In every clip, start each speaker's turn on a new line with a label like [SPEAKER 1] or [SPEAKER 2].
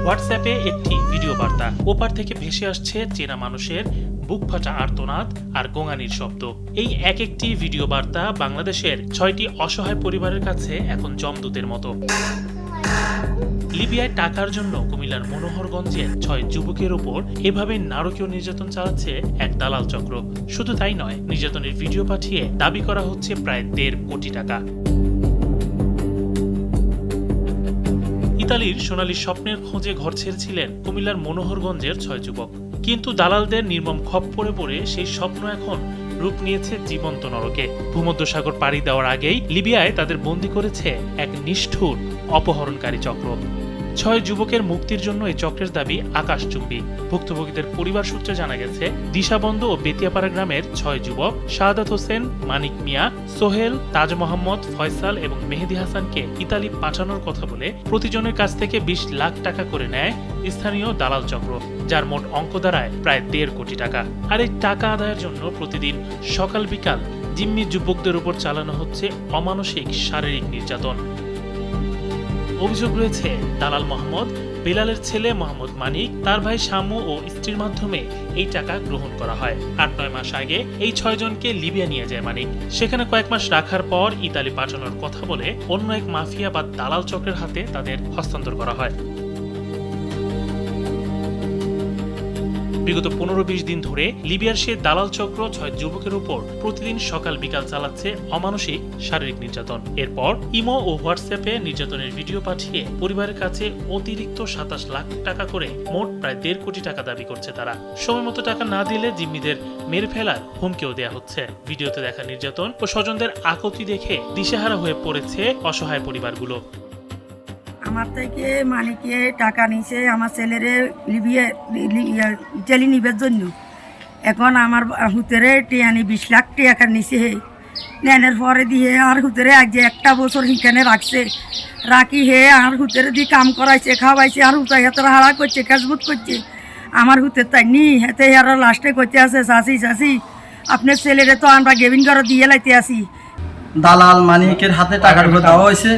[SPEAKER 1] হোয়াটসঅ্যাপে একটি ভিডিও বার্তা, ওপার থেকে ভেসে আসছে চেনা মানুষের বুক ফাটা আর্তনাদ আর গোঙানির শব্দ। এই এক একটি ভিডিও বার্তা বাংলাদেশের ৬টি অসহায় পরিবারের কাছে এখন যমদূতের মতো। লিবিয়ায় টাকার জন্য কুমিল্লার মনোহরগঞ্জের ৬ যুবকের উপর এভাবে নারকীয় নির্যাতন চালাচ্ছে এক দালাল চক্র। শুধু তাই নয়, নির্যাতনের ভিডিও পাঠিয়ে দাবি করা হচ্ছে প্রায় ১.৫ কোটি টাকা। ইতালির সোনালী স্বপ্নের খোঁজে ঘর ছেড়েছিলেন কুমিল্লার মনোহরগঞ্জের ৬ যুবক, কিন্তু দালালদের নির্মম খপ্পরে পড়ে সেই স্বপ্ন এখন রূপ নিয়েছে জীবন্ত নরকে। ভূমধ্যসাগর পাড়ি দেওয়ার আগেই লিবিয়ায় তাদের বন্দী করেছে এক নিষ্ঠুর অপহরণকারী চক্র। ৬ যুবকের মুক্তির জন্য এই চক্রের দাবি আকাশচুম্বী। ভুক্তভোগীদের পরিবার সূত্রে জানা গেছে, দিশাবন্দ ও বেতিয়াপাড়া গ্রামের ৬ যুবক শাহাদাত হোসেন, মানিক মিয়া, সোহেল, তাজ মোহাম্মদ, ফয়সাল এবং মেহেদি হাসানকে ইতালি পাঠানোর কথা বলে প্রতিজনের কাছ থেকে ২০ লাখ টাকা করে নেয় স্থানীয় দালাল চক্র, যার মোট অঙ্ক দাঁড়ায় প্রায় ১.৫ কোটি টাকা। আর এই টাকা আদায়ের জন্য প্রতিদিন সকাল বিকাল জিম্মি যুবকদের উপর চালানো হচ্ছে অমানসিক শারীরিক নির্যাতন। অভিযোগ রয়েছে, দালাল মোহাম্মদ বেলালের ছেলে মোহাম্মদ মানিক, তার ভাই শামু ও স্ত্রীর মাধ্যমে এই টাকা গ্রহণ করা হয়। ৮-৯ মাস আগে এই ৬ জনকে লিবিয়া নিয়ে যায় মানিক। সেখানে কয়েক মাস রাখার পর ইতালি পাঠানোর কথা বলে অন্য এক মাফিয়া বা দালাল চক্রের হাতে তাদের হস্তান্তর করা হয়। বিগত ১৫-২০ দিন ধরে লিবিয়ার সে দালাল চক্র ৬ যুবকের উপর প্রতিদিন সকাল বিকাল চালাচ্ছে অমানসিক শারীরিক নির্যাতন। এরপর ইমো ও হোয়াটসঅ্যাপে নির্যাতনের ভিডিও পাঠিয়ে পরিবারের কাছে অতিরিক্ত ২৭ লাখ টাকা করে মোট প্রায় ১.৫ কোটি টাকা দাবি করছে তারা। সময়মতো টাকা না দিলে জিম্মিদের মেরে ফেলার হুমকিও দেয়া হচ্ছে। ভিডিওতে দেখা নির্যাতন ও স্বজনদের আকুতি দেখে দিশেহারা হয়ে পড়েছে অসহায় পরিবারগুলো।
[SPEAKER 2] আমার থেকে মানিকে টাকা নিছে আমার ছেলেরে ইটালি নিবার জন্য। এখন আমার হুতেরে টিয়ানি ২০ লাখ টাকা নিছে। নেনের পরে দিয়ে আর হুতেরে আজ ১ বছর হিখানে রাখছে। রাখি হে আর হুতেরে দিয়ে কাম করাইছে, খাওয়াইছে, আর হুতাই হাতের হারা করছে, কাজবুত করছে। আমার হুতের তাই নি হেতে আর লাস্টে করতে আছে, চাষি আপনার ছেলেরে তো আমরা গেবিন ঘর দিয়ে লাইতে আসি।
[SPEAKER 3] দালাল মানিকের হাতে টাকাগুলো দেওয়া হয়েছে।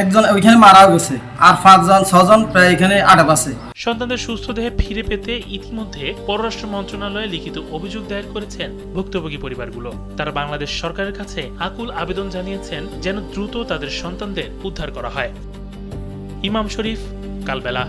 [SPEAKER 3] একজন ওইখানে মারাও গেছে, আর ৫-৬ প্রায় এখানে আটক আছে।
[SPEAKER 1] সন্তানদের সুস্থ দেহে ফিরে পেতে ইতিমধ্যে পররাষ্ট্র মন্ত্রণালয়ে লিখিত অভিযোগ দায়ের করেছেন ভুক্তভোগী পরিবারগুলো। তারা বাংলাদেশ সরকারের কাছে আকুল আবেদন জানিয়েছেন যেন দ্রুত তাদের সন্তানদের উদ্ধার করা হয়। ইমাম শরীফ, কালবেলা।